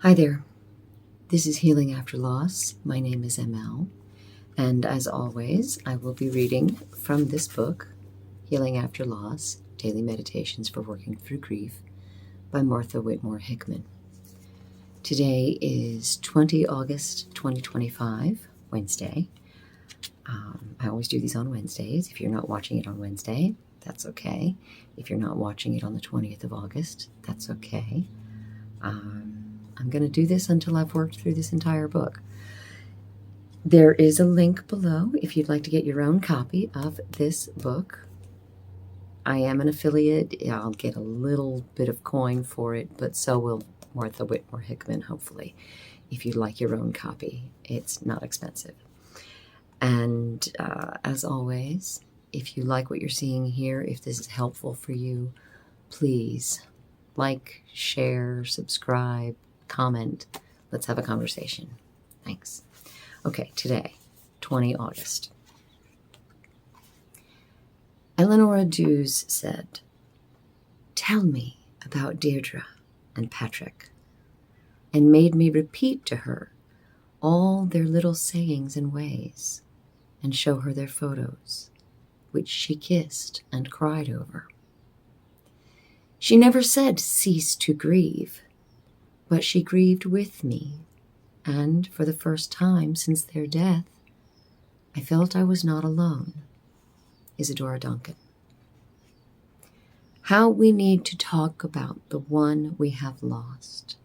Hi there. This is Healing After Loss. My name is ML, and as always, I will be reading from this book, Healing After Loss, Daily Meditations for Working Through Grief by Martha Whitmore Hickman. Today is 20 August 2025, Wednesday. I always do these on Wednesdays. If you're not watching it on Wednesday, that's okay. If you're not watching it on the 20th of August, that's okay. I'm going to do this until I've worked through this entire book. There is a link below if you'd like to get your own copy of this book. I am an affiliate. I'll get a little bit of coin for it, but so will Martha Whitmore Hickman, hopefully. If you'd like your own copy, it's not expensive. And as always, if you like what you're seeing here, if this is helpful for you, please like, share, subscribe, comment. Let's have a conversation. Thanks. Okay, today, 20 August. Eleanora Dews said, "Tell me about Deirdre and Patrick," and made me repeat to her all their little sayings and ways, and show her their photos, which she kissed and cried over. She never said, "Cease to grieve," but she grieved with me, and for the first time since their death, I felt I was not alone. Isadora Duncan. How we need to talk about the one we have lost.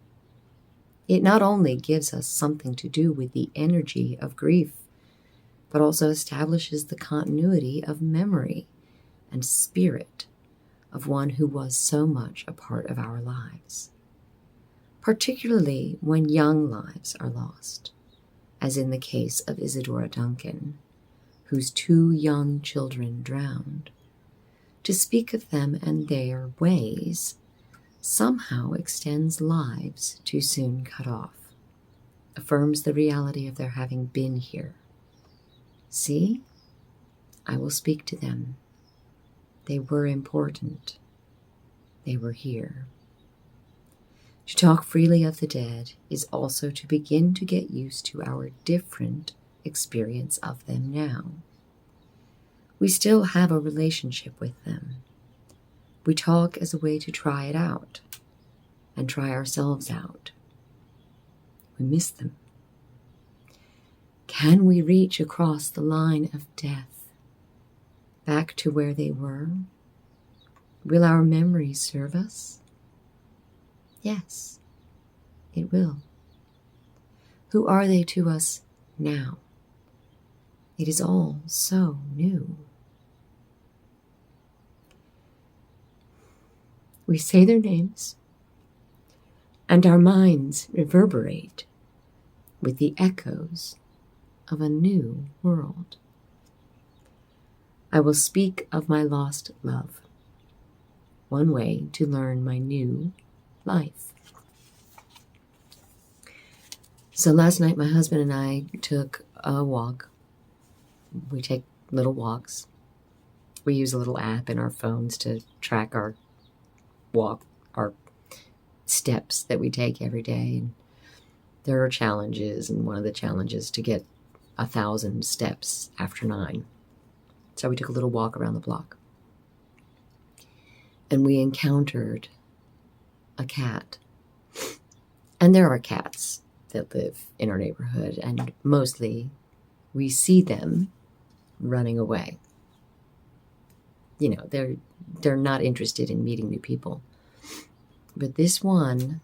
It not only gives us something to do with the energy of grief, but also establishes the continuity of memory and spirit of one who was so much a part of our lives, particularly when young lives are lost, as in the case of Isadora Duncan, whose 2 young children drowned. To speak of them and their ways somehow extends lives too soon cut off, affirms the reality of their having been here. See, I will speak to them. They were important. They were here. To talk freely of the dead is also to begin to get used to our different experience of them now. We still have a relationship with them. We talk as a way to try it out and try ourselves out. We miss them. Can we reach across the line of death, back to where they were? Will our memories serve us? Yes, it will. Who are they to us now? It is all so new. We say their names, and our minds reverberate with the echoes of a new world. I will speak of my lost love, one way to learn my new life. So last night my husband and I took a walk. We take little walks. We use a little app in our phones to track our walk, our steps that we take every day. And there are challenges, and one of the challenges to get 1,000 steps after 9. So we took a little walk around the block. And we encountered a cat. And there are cats that live in our neighborhood, and mostly we see them running away. You know, they're not interested in meeting new people. But this one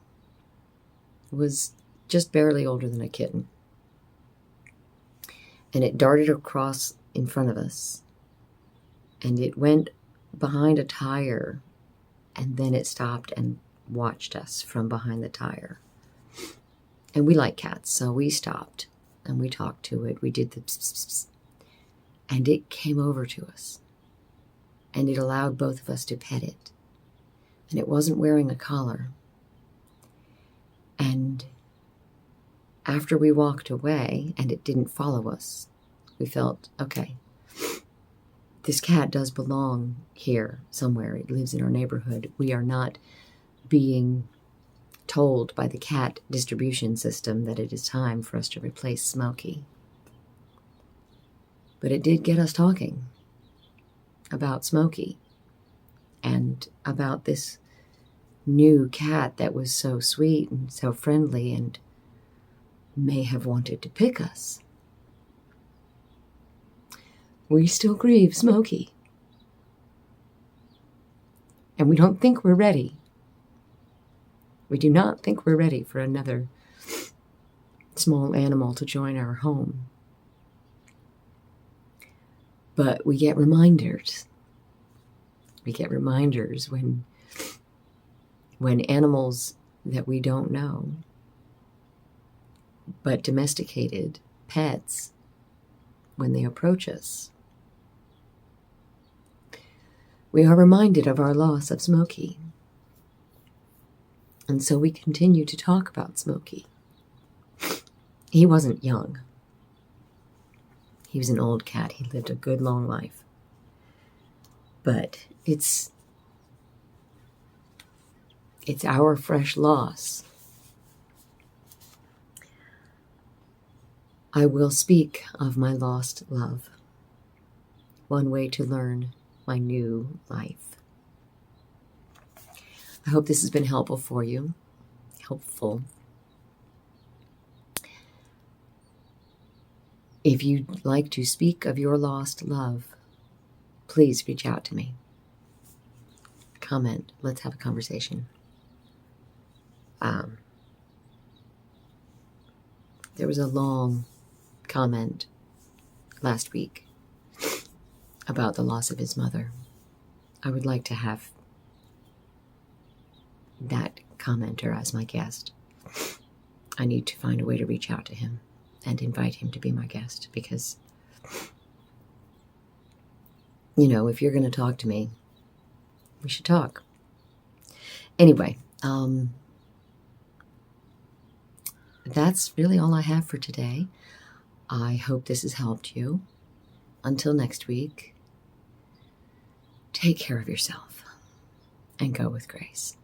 was just barely older than a kitten. And it darted across in front of us. And it went behind a tire, and then it stopped and watched us from behind the tire. And we like cats, so we stopped and we talked to it. We did the pss, pss, pss, and it came over to us. And it allowed both of us to pet it. And it wasn't wearing a collar. And after we walked away and it didn't follow us, we felt, okay, this cat does belong here somewhere. It lives in our neighborhood. We are not being told by the cat distribution system that it is time for us to replace Smokey. But it did get us talking about Smokey and about this new cat that was so sweet and so friendly and may have wanted to pick us. We still grieve Smokey. And we don't think we're ready. We do not think we're ready for another small animal to join our home. But we get reminders. We get reminders when animals that we don't know, but domesticated pets, when they approach us, we are reminded of our loss of Smokey. And so we continue to talk about Smokey. He wasn't young. He was an old cat. He lived a good long life. But it's our fresh loss. I will speak of my lost love. One way to learn my new life. I hope this has been helpful for you. Helpful. If you'd like to speak of your lost love, please reach out to me. Comment. Let's have a conversation. There was a long comment last week about the loss of his mother. I would like to have that commenter as my guest. I need to find a way to reach out to him and invite him to be my guest because, if you're going to talk to me, we should talk. Anyway, that's really all I have for today. I hope this has helped you. Until next week, take care of yourself and go with grace.